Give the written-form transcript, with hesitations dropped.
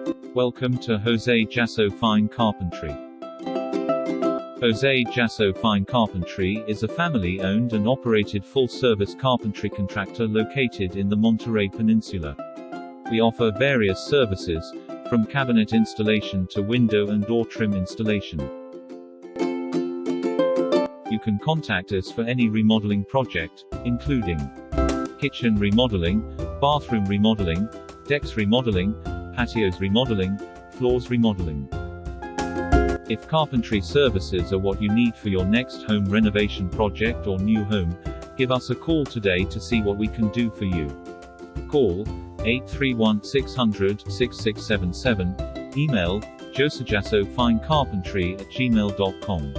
Welcome to Jose Jasso Fine Carpentry. Jose Jasso Fine Carpentry is a family-owned and operated full-service carpentry contractor located in the Monterey Peninsula. We offer various services, from cabinet installation to window and door trim installation. You can contact us for any remodeling project, including kitchen remodeling, bathroom remodeling, decks remodeling, patios remodeling, floors remodeling. If carpentry services are what you need for your next home renovation project or new home, give us a call today to see what we can do for you. Call 831-600-6677, email josejassofinecarpentry@gmail.com.